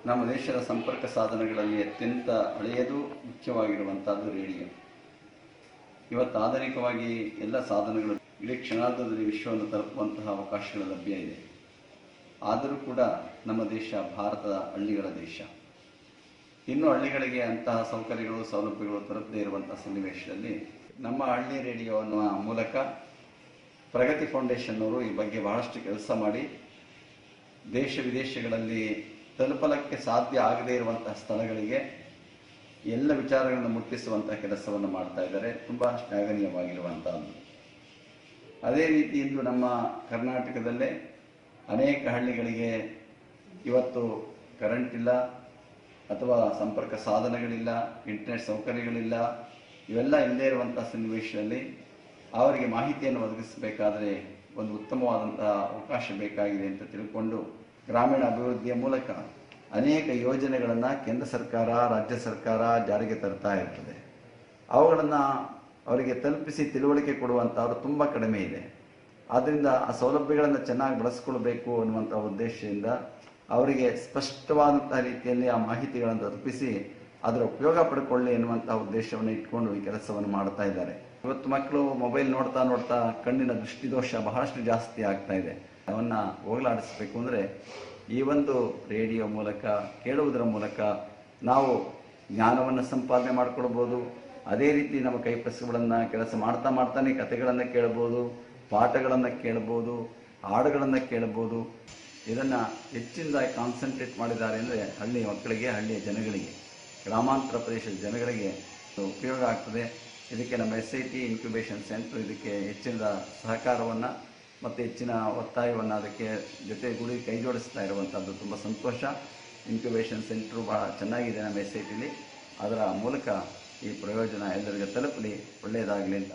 ನಮ್ಮ ದೇಶದ ಸಂಪರ್ಕ ಸಾಧನಗಳಲ್ಲಿ ಅತ್ಯಂತ ಹಳೆಯದು ಮುಖ್ಯವಾಗಿರುವಂಥದ್ದು ರೇಡಿಯೋ. ಇವತ್ತು ಆಧುನಿಕವಾಗಿ ಎಲ್ಲ ಸಾಧನಗಳು ಇಡೀ ಕ್ಷಣಾರ್ಧದಲ್ಲಿ ವಿಶ್ವವನ್ನು ತಲುಪುವಂತಹ ಅವಕಾಶಗಳು ಲಭ್ಯ ಇದೆ. ಆದರೂ ಕೂಡ ನಮ್ಮ ದೇಶ ಭಾರತದ ಹಳ್ಳಿಗಳ ದೇಶ. ಇನ್ನು ಹಳ್ಳಿಗಳಿಗೆ ಅಂತಹ ಸೌಕರ್ಯಗಳು ಸೌಲಭ್ಯಗಳು ತಲುಪದೇ ಇರುವಂತಹ ಸನ್ನಿವೇಶದಲ್ಲಿ ನಮ್ಮ ಹಳ್ಳಿ ರೇಡಿಯೋ ಅನ್ನುವ ಮೂಲಕ ಪ್ರಗತಿ ಫೌಂಡೇಶನ್ ಅವರು ಈ ಬಗ್ಗೆ ಬಹಳಷ್ಟು ಕೆಲಸ ಮಾಡಿ ದೇಶ ವಿದೇಶಗಳಲ್ಲಿ ತಲುಪಲಕ್ಕೆ ಸಾಧ್ಯ ಆಗದೇ ಇರುವಂತಹ ಸ್ಥಳಗಳಿಗೆ ಎಲ್ಲ ವಿಚಾರಗಳನ್ನು ಮುಟ್ಟಿಸುವಂತಹ ಕೆಲಸವನ್ನು ಮಾಡ್ತಾ ಇದ್ದಾರೆ. ತುಂಬ ಶ್ಲಾಘನೀಯವಾಗಿರುವಂತಹದ್ದು. ಅದೇ ರೀತಿ ಇಂದು ನಮ್ಮ ಕರ್ನಾಟಕದಲ್ಲೇ ಅನೇಕ ಹಳ್ಳಿಗಳಿಗೆ ಇವತ್ತು ಕರೆಂಟ್ ಇಲ್ಲ ಅಥವಾ ಸಂಪರ್ಕ ಸಾಧನಗಳಿಲ್ಲ, ಇಂಟರ್ನೆಟ್ ಸೌಕರ್ಯಗಳಿಲ್ಲ. ಇವೆಲ್ಲ ಇಲ್ಲದೇ ಇರುವಂತಹ ಸನ್ನಿವೇಶದಲ್ಲಿ ಅವರಿಗೆ ಮಾಹಿತಿಯನ್ನು ಒದಗಿಸಬೇಕಾದರೆ ಒಂದು ಉತ್ತಮವಾದಂತಹ ಅವಕಾಶ ಬೇಕಾಗಿದೆ ಅಂತ ತಿಳ್ಕೊಂಡು ಗ್ರಾಮೀಣ ಅಭಿವೃದ್ಧಿಯ ಮೂಲಕ ಅನೇಕ ಯೋಜನೆಗಳನ್ನು ಕೇಂದ್ರ ಸರ್ಕಾರ, ರಾಜ್ಯ ಸರ್ಕಾರ ಜಾರಿಗೆ ತರ್ತಾ ಇರ್ತದೆ. ಅವುಗಳನ್ನು ಅವರಿಗೆ ತಲುಪಿಸಿ ತಿಳುವಳಿಕೆ ಕೊಡುವಂಥವ್ರು ತುಂಬ ಕಡಿಮೆ ಇದೆ. ಆದ್ದರಿಂದ ಆ ಸೌಲಭ್ಯಗಳನ್ನು ಚೆನ್ನಾಗಿ ಬಳಸ್ಕೊಳ್ಬೇಕು ಅನ್ನುವಂಥ ಉದ್ದೇಶದಿಂದ ಅವರಿಗೆ ಸ್ಪಷ್ಟವಾದಂತಹ ರೀತಿಯಲ್ಲಿ ಆ ಮಾಹಿತಿಗಳನ್ನು ತಲುಪಿಸಿ ಅದರ ಉಪಯೋಗ ಪಡ್ಕೊಳ್ಳಿ ಎನ್ನುವಂಥ ಉದ್ದೇಶವನ್ನು ಇಟ್ಕೊಂಡು ಈ ಕೆಲಸವನ್ನು ಮಾಡ್ತಾ ಇದ್ದಾರೆ. ಇವತ್ತು ಮಕ್ಕಳು ಮೊಬೈಲ್ ನೋಡ್ತಾ ನೋಡ್ತಾ ಕಣ್ಣಿನ ದೃಷ್ಟಿದೋಷ ಬಹಳಷ್ಟು ಜಾಸ್ತಿ ಆಗ್ತಾ ಇದೆ. ಅವನ್ನ ಹೋಗಲಾಡಿಸಬೇಕು ಅಂದರೆ ಈ ಒಂದು ರೇಡಿಯೋ ಮೂಲಕ ಕೇಳುವುದರ ಮೂಲಕ ನಾವು ಜ್ಞಾನವನ್ನು ಸಂಪಾದನೆ ಮಾಡಿಕೊಳ್ಬೋದು. ಅದೇ ರೀತಿ ನಮ್ಮ ಕೈ ಕೆಲಸಗಳನ್ನು ಕೆಲಸ ಮಾಡ್ತಾನೆ ಕಥೆಗಳನ್ನು ಕೇಳ್ಬೋದು, ಪಾಠಗಳನ್ನು ಕೇಳ್ಬೋದು, ಹಾಡುಗಳನ್ನು ಕೇಳ್ಬೋದು. ಇದನ್ನು ಹೆಚ್ಚಿನದಾಗಿ ಕಾನ್ಸಂಟ್ರೇಟ್ ಮಾಡಿದ್ದಾರೆ ಅಂದರೆ ಹಳ್ಳಿ ಮಕ್ಕಳಿಗೆ, ಹಳ್ಳಿಯ ಜನಗಳಿಗೆ, ಗ್ರಾಮಾಂತರ ಪ್ರದೇಶದ ಜನಗಳಿಗೆ ಉಪಯೋಗ ಆಗ್ತದೆ. ಇದಕ್ಕೆ ನಮ್ಮ SIT ಇನ್ಕ್ಯುಬೇಷನ್ ಸೆಂಟರ್ ಇದಕ್ಕೆ ಹೆಚ್ಚಿನ ಸಹಕಾರವನ್ನು ಮತ್ತು ಹೆಚ್ಚಿನ ಒತ್ತಾಯವನ್ನು ಅದಕ್ಕೆ ಜೊತೆಗೂಡಿ ಕೈ ಜೋಡಿಸ್ತಾ ಇರುವಂಥದ್ದು ತುಂಬ ಸಂತೋಷ. ಇನ್ಕ್ಯುಬೇಷನ್ ಸೆಂಟ್ರು ಭಾಳ ಚೆನ್ನಾಗಿದೆ ನಮ್ಮ SITಲಿ. ಅದರ ಮೂಲಕ ಈ ಪ್ರಯೋಜನ ಎಲ್ಲರಿಗೂ ತಲುಪಲಿ, ಒಳ್ಳೆಯದಾಗಲಿ ಅಂತ.